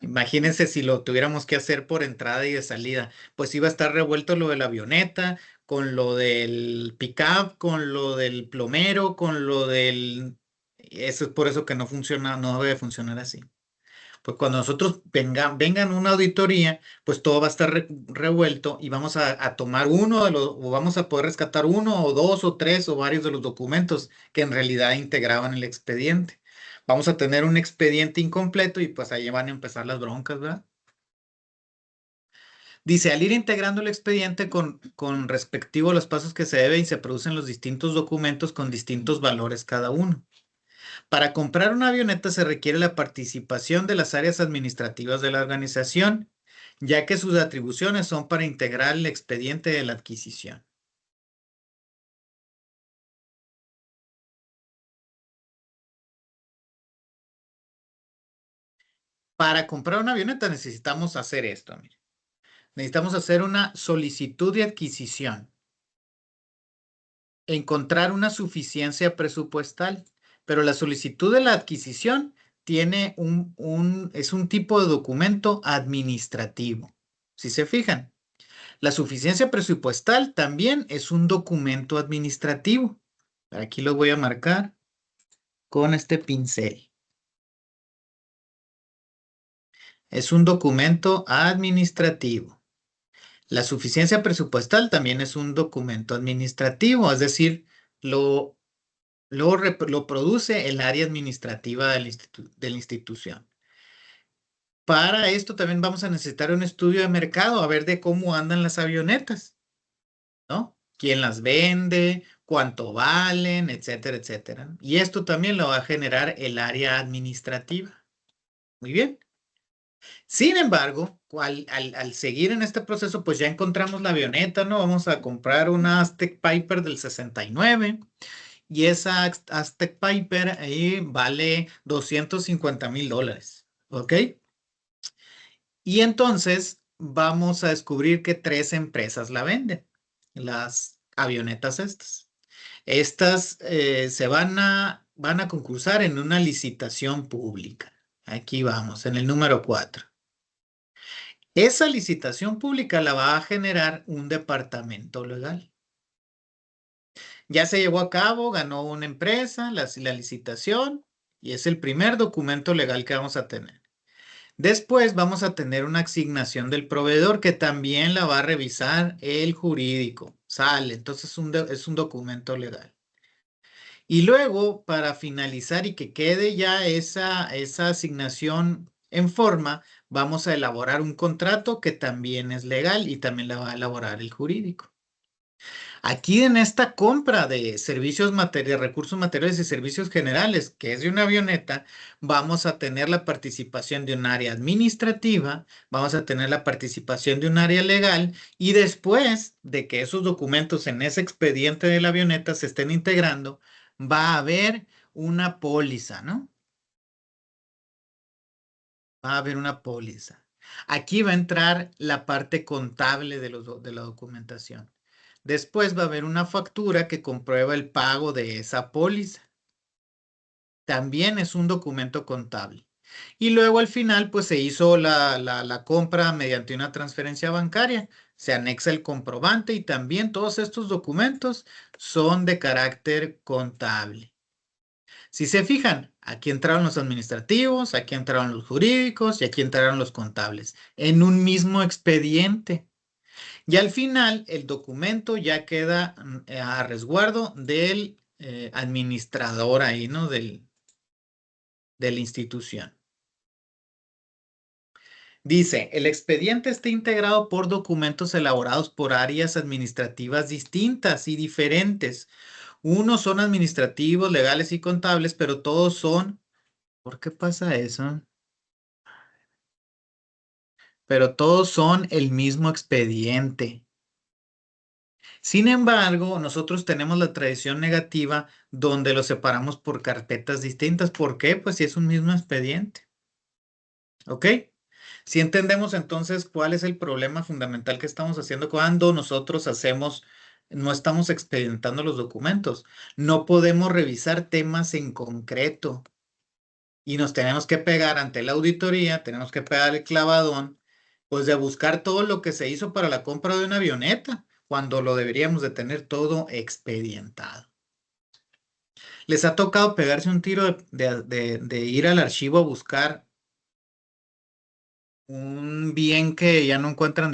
S1: Imagínense si lo tuviéramos que hacer por entrada y de salida, pues iba a estar revuelto lo de la avioneta, con lo del pickup, con lo del plomero, con lo del... Eso es por eso que no funciona, no debe funcionar así. Pues cuando nosotros vengan una auditoría, pues todo va a estar revuelto y vamos a tomar uno de los, o vamos a poder rescatar uno o dos o tres o varios de los documentos que en realidad integraban el expediente. Vamos a tener un expediente incompleto y pues ahí van a empezar las broncas, ¿verdad? Dice, al ir integrando el expediente con respectivo a los pasos que se deben y se producen los distintos documentos con distintos valores cada uno. Para comprar una avioneta se requiere la participación de las áreas administrativas de la organización, ya que sus atribuciones son para integrar el expediente de la adquisición. Para comprar una avioneta necesitamos hacer esto, mire. Necesitamos hacer una solicitud de adquisición, encontrar una suficiencia presupuestal, pero la solicitud de la adquisición tiene es un tipo de documento administrativo. Si se fijan, la suficiencia presupuestal también es un documento administrativo. Aquí lo voy a marcar con este pincel. Es un documento administrativo. La suficiencia presupuestal también es un documento administrativo, es decir, lo, lo produce el área administrativa de la institución. Para esto también vamos a necesitar un estudio de mercado, a ver de cómo andan las avionetas, ¿no? ¿Quién las vende? ¿Cuánto valen? Etcétera, etcétera. Y esto también lo va a generar el área administrativa. Muy bien. Sin embargo, al seguir en este proceso, pues ya encontramos la avioneta, ¿no? Vamos a comprar una Aztec Piper del 69 y esa Aztec Piper ahí vale $250,000, ¿ok? Y entonces vamos a descubrir que 3 empresas la venden, las avionetas estas. Estas van a concursar en una licitación pública. Aquí vamos, en el número 4. Esa licitación pública la va a generar un departamento legal. Ya se llevó a cabo, ganó una empresa, la licitación, y es el primer documento legal que vamos a tener. Después vamos a tener una asignación del proveedor que también la va a revisar el jurídico. Sale, entonces es un documento legal. Y luego, para finalizar y que quede ya esa asignación en forma, vamos a elaborar un contrato que también es legal y también la va a elaborar el jurídico. Aquí en esta compra de servicios materiales, recursos materiales y servicios generales, que es de una avioneta, vamos a tener la participación de un área administrativa, vamos a tener la participación de un área legal y después de que esos documentos en ese expediente de la avioneta se estén integrando, va a haber una póliza, ¿no? Va a haber una póliza. Aquí va a entrar la parte contable de la documentación. Después va a haber una factura que comprueba el pago de esa póliza. También es un documento contable. Y luego al final, pues se hizo la compra mediante una transferencia bancaria. Se anexa el comprobante y también todos estos documentos son de carácter contable. Si se fijan, aquí entraron los administrativos, aquí entraron los jurídicos y aquí entraron los contables en un mismo expediente. Y al final, el documento ya queda a resguardo del administrador ahí, ¿no? De la institución. Dice, el expediente está integrado por documentos elaborados por áreas administrativas distintas y diferentes. Unos son administrativos, legales y contables, pero todos son... ¿Por qué pasa eso? Pero todos son el mismo expediente. Sin embargo, nosotros tenemos la tradición negativa donde los separamos por carpetas distintas. ¿Por qué? Pues si es un mismo expediente. ¿Ok? Si entendemos entonces cuál es el problema fundamental que estamos haciendo cuando nosotros no estamos expedientando los documentos. No podemos revisar temas en concreto y nos tenemos que pegar ante la auditoría, tenemos que pegar el clavadón, pues de buscar todo lo que se hizo para la compra de una avioneta, cuando lo deberíamos de tener todo expedientado. ¿Les ha tocado pegarse un tiro de ir al archivo a buscar un bien que ya no encuentran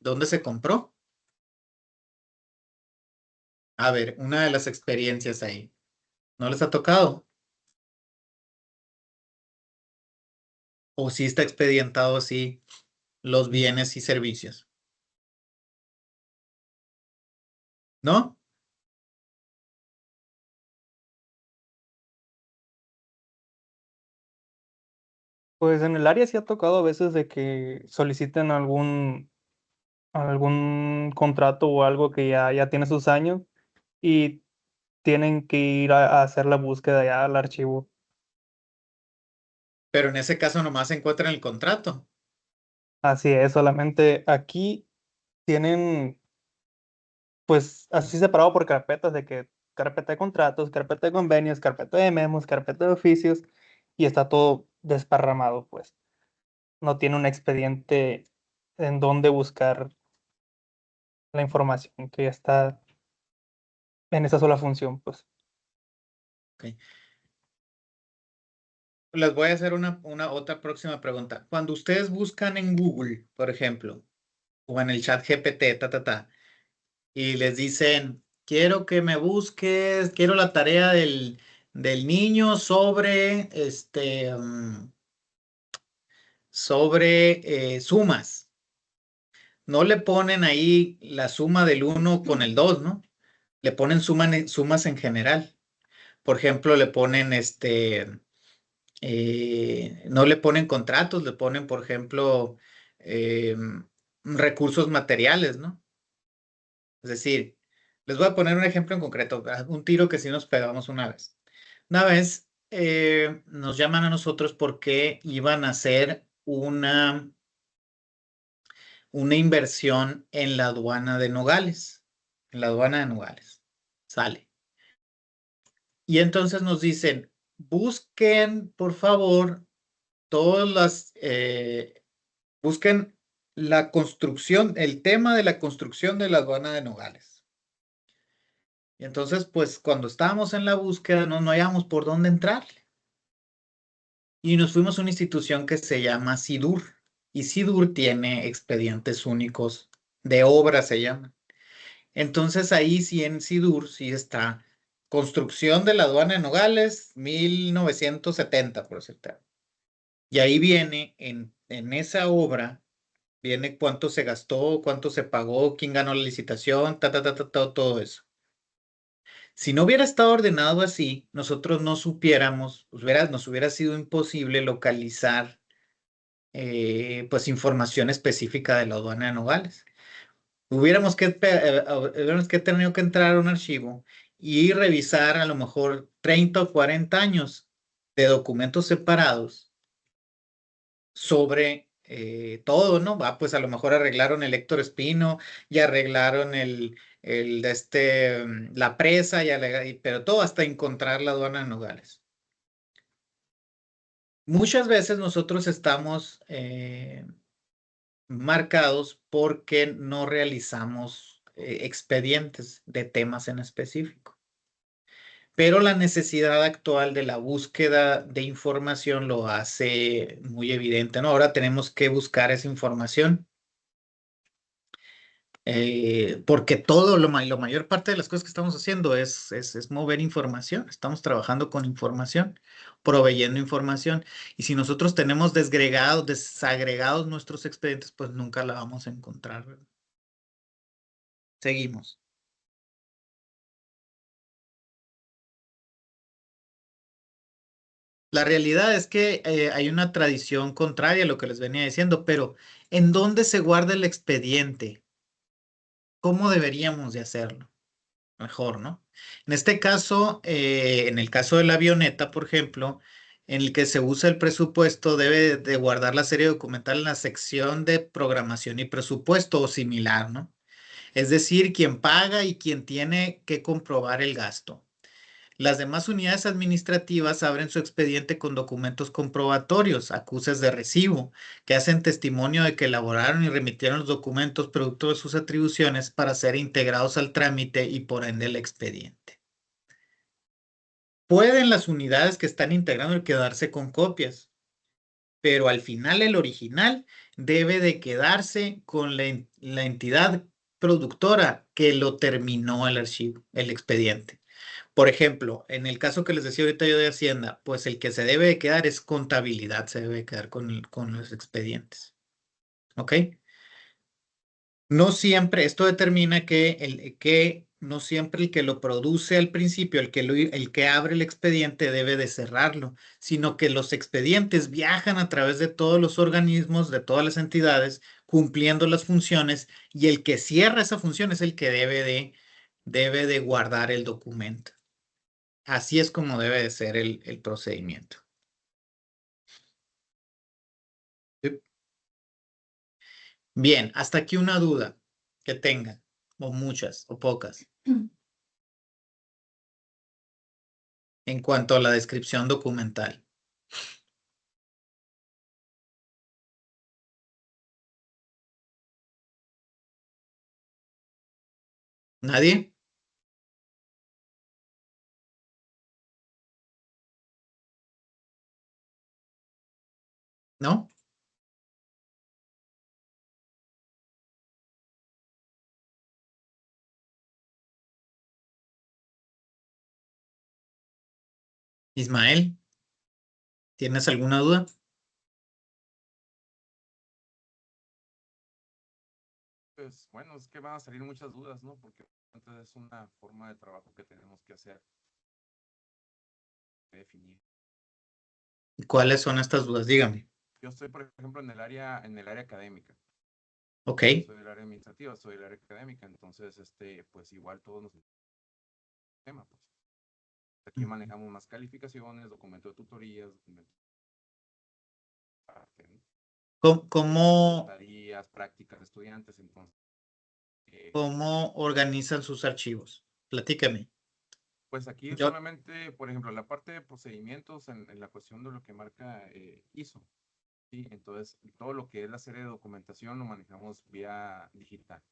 S1: dónde se compró? A ver, una de las experiencias ahí. ¿No les ha tocado? ¿O sí está expedientado así los bienes y servicios? ¿No?
S2: Pues en el área sí ha tocado a veces de que soliciten algún contrato o algo que ya tiene sus años y tienen que ir a hacer la búsqueda ya al archivo.
S1: Pero en ese caso nomás se encuentra en el contrato.
S2: Así es, solamente aquí tienen, pues, así separado por carpetas de que carpeta de contratos, carpeta de convenios, carpeta de memos, carpeta de oficios, y está todo desparramado, pues. No tiene un expediente en donde buscar la información que ya está en esa sola función, pues.
S1: Ok. Les voy a hacer una otra próxima pregunta. Cuando ustedes buscan en Google, por ejemplo, o en el chat GPT, y les dicen, quiero que me busques, quiero la tarea del niño sobre, sobre sumas. No le ponen ahí la suma del uno con el 2, ¿no? Le ponen sumas en general. Por ejemplo, le ponen no le ponen contratos, le ponen, por ejemplo, eh, recursos materiales, ¿no? Es decir, les voy a poner un ejemplo en concreto, un tiro que sí nos pegamos una vez. Una vez nos llaman a nosotros porque iban a hacer una inversión en la aduana de Nogales, en la aduana de Nogales. Sale. Y entonces nos dicen, busquen, por favor, todas busquen la construcción, el tema de la construcción de la aduana de Nogales. Y entonces, pues cuando estábamos en la búsqueda, no hallábamos por dónde entrarle. Y nos fuimos a una institución que se llama SIDUR. Y SIDUR tiene expedientes únicos de obra, se llama. Entonces ahí sí en SIDUR sí está construcción de la aduana de Nogales, 1970, por decirte. Y ahí viene en esa obra viene cuánto se gastó, cuánto se pagó, quién ganó la licitación, todo eso. Si no hubiera estado ordenado así, nosotros no supiéramos, nos hubiera sido imposible localizar pues información específica de la aduana de Nogales. Hubiéramos que tenido que entrar a un archivo y revisar a lo mejor 30 o 40 años de documentos separados sobre todo, ¿no? Va, pues a lo mejor arreglaron el Héctor Espino y arreglaron la presa, pero todo hasta encontrar la aduana de Nogales. Muchas veces nosotros estamos marcados porque no realizamos expedientes de temas en específico. Pero la necesidad actual de la búsqueda de información lo hace muy evidente, ¿no? Ahora tenemos que buscar esa información porque la mayor parte de las cosas que estamos haciendo es mover información, estamos trabajando con información, proveyendo información, y si nosotros tenemos desagregados nuestros expedientes, pues nunca la vamos a encontrar, ¿verdad? Seguimos. La realidad es que hay una tradición contraria a lo que les venía diciendo, pero ¿en dónde se guarda el expediente? ¿Cómo deberíamos de hacerlo? Mejor, ¿no? En este caso, en el caso de la avioneta, por ejemplo, en el que se usa el presupuesto, debe de guardar la serie documental en la sección de programación y presupuesto o similar, ¿no? Es decir, quien paga y quien tiene que comprobar el gasto. Las demás unidades administrativas abren su expediente con documentos comprobatorios, acuses de recibo, que hacen testimonio de que elaboraron y remitieron los documentos producto de sus atribuciones para ser integrados al trámite y por ende el expediente. Pueden las unidades que están integrando quedarse con copias, pero al final el original debe de quedarse con la entidad productora que lo terminó el archivo, el expediente. Por ejemplo, en el caso que les decía ahorita yo de Hacienda, pues el que se debe de quedar es contabilidad, se debe de quedar con los expedientes. ¿Ok? No siempre, esto determina que no siempre el que lo produce al principio, el que abre el expediente debe de cerrarlo, sino que los expedientes viajan a través de todos los organismos, de todas las entidades, cumpliendo las funciones, y el que cierra esa función es el que debe de guardar el documento. Así es como debe de ser el procedimiento. Bien, hasta aquí una duda que tengan, o muchas, o pocas, en cuanto a la descripción documental. ¿Nadie? ¿No? Ismael, ¿tienes alguna duda?
S3: Pues bueno, es que van a salir muchas dudas, ¿no? Porque entonces es una forma de trabajo que tenemos que hacer, definir.
S1: ¿Cuáles son estas dudas? Dígame.
S3: Yo estoy, por ejemplo, en el área académica.
S1: Ok.
S3: No soy del área administrativa, soy del área académica, entonces, pues igual todos nos tema, pues. Aquí manejamos más calificaciones, documento de tutorías, documento de
S1: ¿Cómo,
S3: tareas, prácticas de estudiantes, entonces.
S1: cómo organizan sus archivos? Platícame.
S3: Pues aquí
S1: Yo,
S3: solamente, por ejemplo, la parte de procedimientos en la cuestión de lo que marca ISO. Sí, entonces todo lo que es la serie de documentación lo manejamos vía digital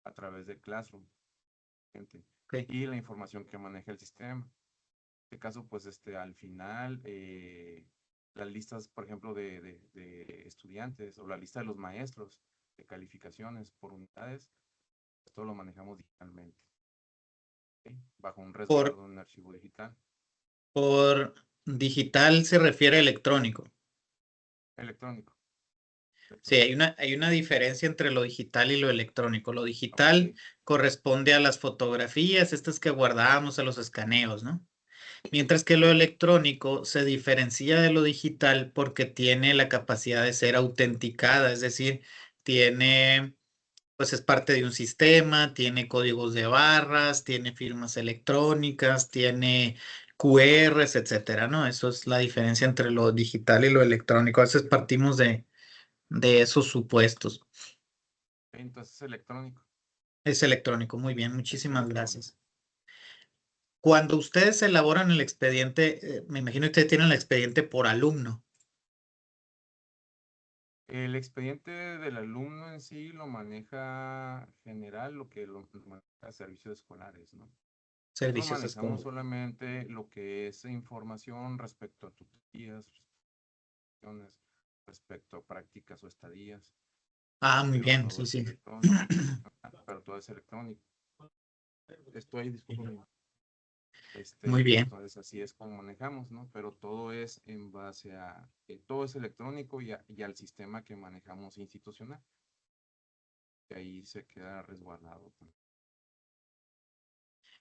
S3: a través de Classroom, gente,
S1: ok.
S3: y la información que maneja el sistema. En este caso, pues al final, las listas, por ejemplo, de estudiantes o la lista de los maestros de calificaciones por unidades, esto lo manejamos digitalmente, ¿sí? Bajo un
S1: Por,
S3: resguardo en un archivo digital.
S1: por digital se refiere a electrónico.
S3: Electrónico.
S1: Sí,
S3: Electrónico.
S1: hay una diferencia entre lo digital y lo electrónico. Lo
S3: Ok.
S1: digital corresponde a las fotografías, estas que guardábamos, a los escaneos, ¿no? Mientras que lo electrónico se diferencia de lo digital porque tiene la capacidad de ser autenticada, es decir, tiene, pues es parte de un sistema, tiene códigos de barras, tiene firmas electrónicas, tiene QRs, etcétera, ¿no? Eso es la diferencia entre lo digital y lo electrónico. A veces partimos de esos supuestos.
S3: Entonces, electrónico.
S1: Es electrónico, muy bien,
S3: Es
S1: muchísimas
S3: electrónico.
S1: gracias. Cuando ustedes elaboran el expediente, me imagino que ustedes tienen el expediente por alumno.
S3: El expediente del alumno en sí lo maneja general, lo que lo maneja servicios escolares, ¿no? Nosotros
S1: Servicios
S3: manejamos
S1: escolares.
S3: solamente lo que es información respecto a tutorías, respecto a prácticas o estadías,
S1: Ah, muy
S3: pero
S1: bien,
S3: todo
S1: sí,
S3: es
S1: sí.
S3: electrónico. Pero todo es electrónico. Estoy, disculpen.
S1: Muy bien.
S3: Entonces así es como manejamos, ¿no? Pero todo es en base a, todo es electrónico y al sistema que manejamos institucional. Y ahí se queda resguardado.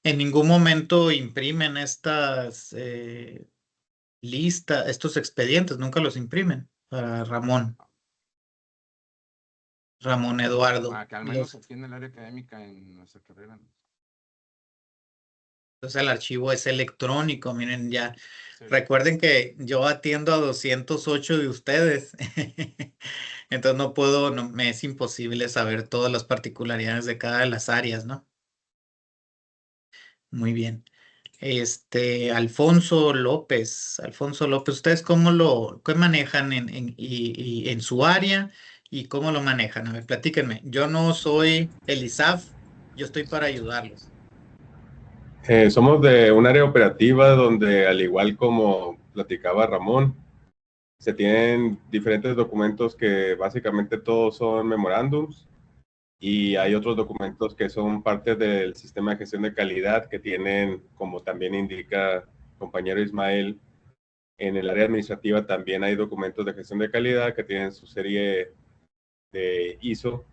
S1: En ningún momento imprimen estas listas, estos expedientes, nunca los imprimen para Ramón Eduardo.
S3: Que al menos
S1: Los,
S3: aquí en el área académica, en nuestra carrera, ¿no?
S1: entonces el archivo es electrónico, miren, ya.
S3: Es
S1: Recuerden
S3: electrónico.
S1: que yo atiendo a 208 de ustedes. Entonces no puedo, no, me es imposible saber todas las particularidades de cada de las áreas, ¿no? Muy bien. Alfonso López, ¿ustedes qué manejan y en su área y cómo lo manejan? A ver, platíquenme. Yo no soy el ISAF, yo estoy para ayudarlos.
S4: Somos de un área operativa donde, al igual como platicaba Ramón, se tienen diferentes documentos que básicamente todos son memorándums y hay otros documentos que son parte del sistema de gestión de calidad que tienen, como también indica compañero Ismael, en el área administrativa también hay documentos de gestión de calidad que tienen su serie de ISO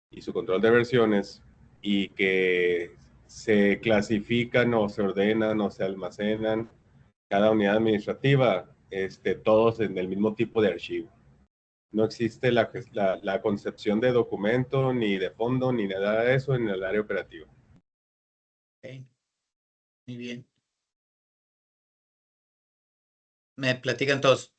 S4: y su control de versiones y que se clasifican o se ordenan o se almacenan cada unidad administrativa, todos en el mismo tipo de archivo. No existe la concepción de documento, ni de fondo, ni nada de eso en el área operativa.
S1: Ok, muy bien. Me platican todos.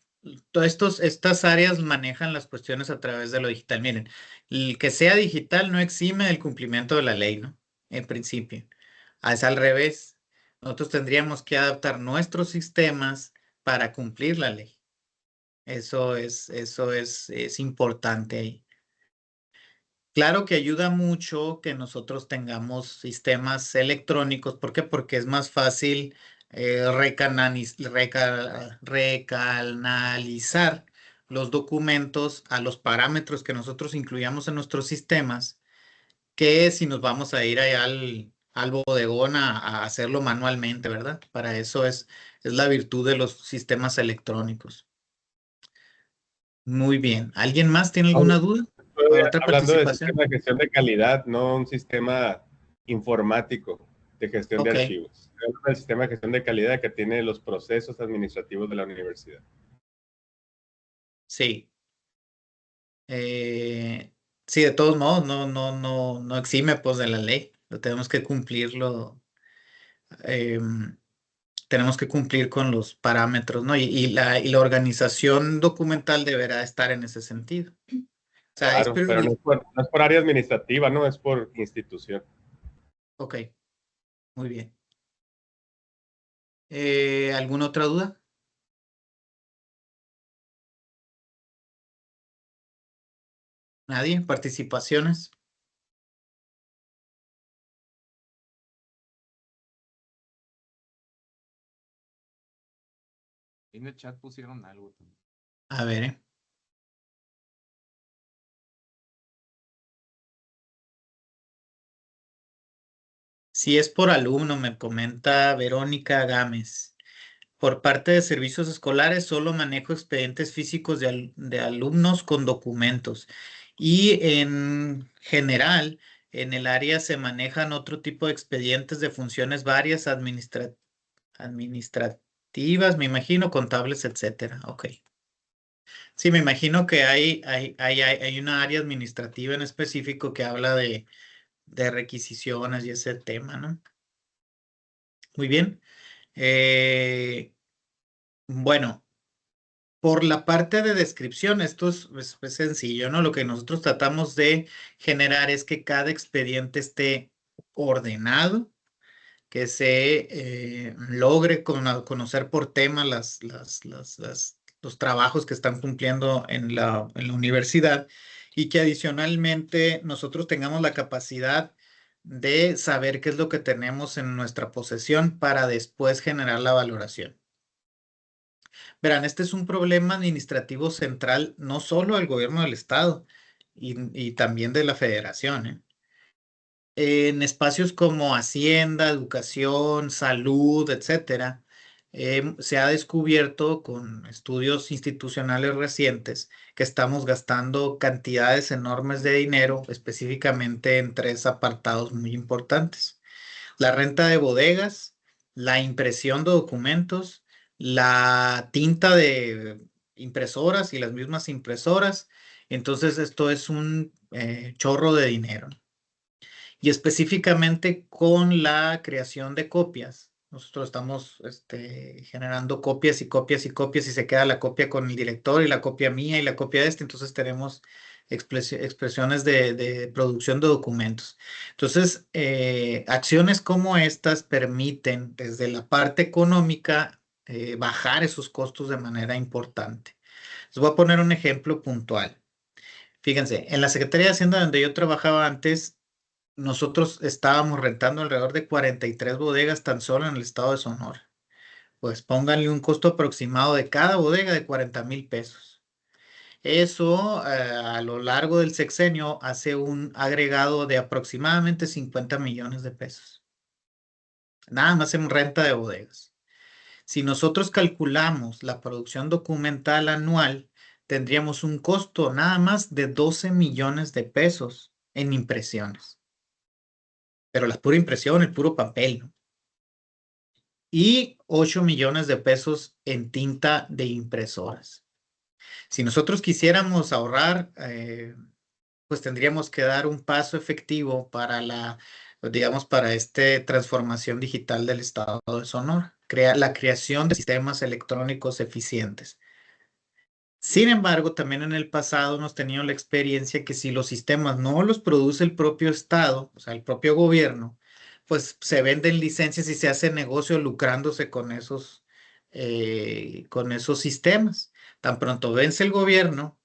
S1: todas estas áreas manejan las cuestiones a través de lo digital. Miren, el que sea digital no exime del cumplimiento de la ley, ¿no? En principio. Es al revés. Nosotros tendríamos que adaptar nuestros sistemas para cumplir la ley. Es importante ahí. Claro que ayuda mucho que nosotros tengamos sistemas electrónicos. ¿Por qué? Porque es más fácil recanalizar los documentos a los parámetros que nosotros incluyamos en nuestros sistemas, que si nos vamos a ir allá al bodegón a hacerlo manualmente, ¿verdad? Para eso es la virtud de los sistemas electrónicos. Muy bien. ¿Alguien más tiene alguna duda? ¿Para otra
S4: Hablando de
S1: participación?
S4: sistema de gestión de calidad, no un sistema informático de gestión de
S1: Ok.
S4: archivos. Es el sistema de gestión de calidad que tiene los procesos administrativos de la universidad.
S1: Sí. Sí, de todos modos, no exime pues de la ley. Lo tenemos que cumplirlo. Tenemos que cumplir con los parámetros, ¿no? Y la organización documental deberá estar en ese sentido. O sea,
S4: Claro, pero no es por área administrativa, no, es por institución.
S1: Ok, muy bien. ¿Alguna otra duda? ¿Nadie? ¿Participaciones?
S3: En el chat pusieron algo también.
S1: A ver, Si es por alumno, me comenta Verónica Gámez. Por parte de servicios escolares, solo manejo expedientes físicos de alumnos con documentos. Y en general, en el área se manejan otro tipo de expedientes de funciones varias, administrativas, me imagino, contables, etcétera. Ok. Sí, me imagino que hay una área administrativa en específico que habla de requisiciones y ese tema, ¿no? Muy bien. Bueno, por la parte de descripción, esto es sencillo, ¿no? Lo que nosotros tratamos de generar es que cada expediente esté ordenado, que se logre conocer por tema los trabajos que están cumpliendo en la universidad y que adicionalmente nosotros tengamos la capacidad de saber qué es lo que tenemos en nuestra posesión para después generar la valoración. Verán, este es un problema administrativo central no solo del gobierno del estado y también de la federación, ¿eh? En espacios como Hacienda, Educación, Salud, etcétera, se ha descubierto con estudios institucionales recientes que estamos gastando cantidades enormes de dinero, específicamente en tres apartados muy importantes: la renta de bodegas, la impresión de documentos, la tinta de impresoras y las mismas impresoras. Entonces, esto es un chorro de dinero. Y específicamente con la creación de copias. Nosotros estamos generando copias y copias y copias y se queda la copia con el director y la copia mía y la copia de este. Entonces tenemos expresiones de producción de documentos. Entonces, acciones como estas permiten desde la parte económica bajar esos costos de manera importante. Les voy a poner un ejemplo puntual. Fíjense, en la Secretaría de Hacienda donde yo trabajaba antes, nosotros estábamos rentando alrededor de 43 bodegas tan solo en el estado de Sonora. Pues pónganle un costo aproximado de cada bodega de 40,000 pesos. Eso a lo largo del sexenio hace un agregado de aproximadamente 50 millones de pesos. Nada más en renta de bodegas. Si nosotros calculamos la producción documental anual, tendríamos un costo nada más de 12 millones de pesos en impresiones. Pero la pura impresión, el puro papel, ¿no? Y 8 millones de pesos en tinta de impresoras. Si nosotros quisiéramos ahorrar, pues tendríamos que dar un paso efectivo para digamos, para esta transformación digital del estado de Sonora, la creación de sistemas electrónicos eficientes. Sin embargo, también en el pasado hemos tenido la experiencia que si los sistemas no los produce el propio Estado, o sea, el propio gobierno, pues se venden licencias y se hace negocio lucrándose con esos sistemas. Tan pronto vence el gobierno,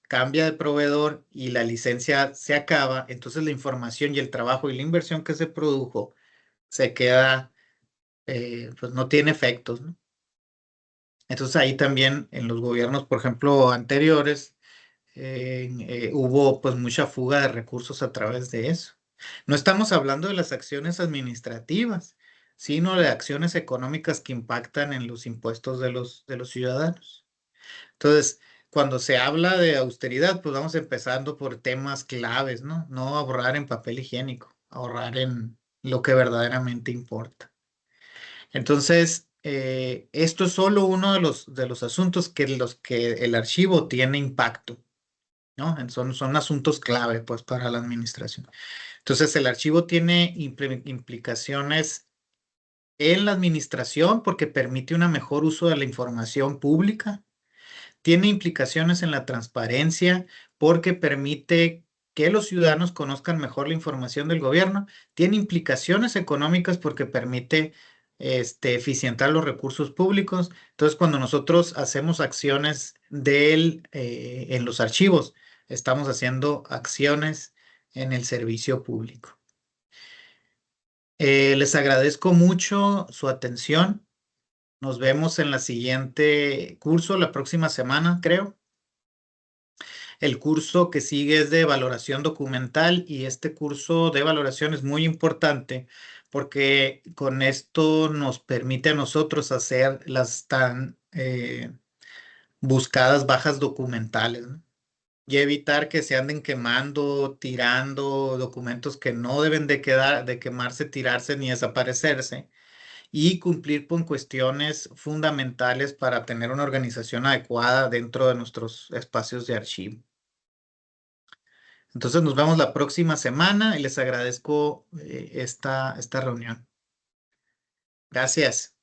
S1: cambia de proveedor y la licencia se acaba, entonces la información y el trabajo y la inversión que se produjo se queda, pues no tiene efectos, ¿no? Entonces ahí también en los gobiernos, por ejemplo, anteriores, hubo pues mucha fuga de recursos a través de eso. No estamos hablando de las acciones administrativas, sino de acciones económicas que impactan en los impuestos de los ciudadanos. Entonces, cuando se habla de austeridad, pues vamos empezando por temas claves, ¿no? No ahorrar en papel higiénico, ahorrar en lo que verdaderamente importa. Entonces, esto es solo uno de los asuntos que los que el archivo tiene impacto, ¿no? Son asuntos clave, pues, para la administración. Entonces, el archivo tiene implicaciones en la administración porque permite un mejor uso de la información pública. Tiene implicaciones en la transparencia porque permite que los ciudadanos conozcan mejor la información del gobierno. Tiene implicaciones económicas porque permite eficientar los recursos públicos. Entonces, cuando nosotros hacemos acciones en los archivos, estamos haciendo acciones en el servicio público. Les agradezco mucho su atención. Nos vemos en la siguiente curso, la próxima semana, creo. El curso que sigue es de valoración documental y este curso de valoración es muy importante porque con esto nos permite a nosotros hacer las tan buscadas bajas documentales, ¿no? Y evitar que se anden quemando, tirando documentos que no deben de quemarse, tirarse ni desaparecerse y cumplir con cuestiones fundamentales para tener una organización adecuada dentro de nuestros espacios de archivo. Entonces nos vemos la próxima semana y les agradezco esta reunión. Gracias.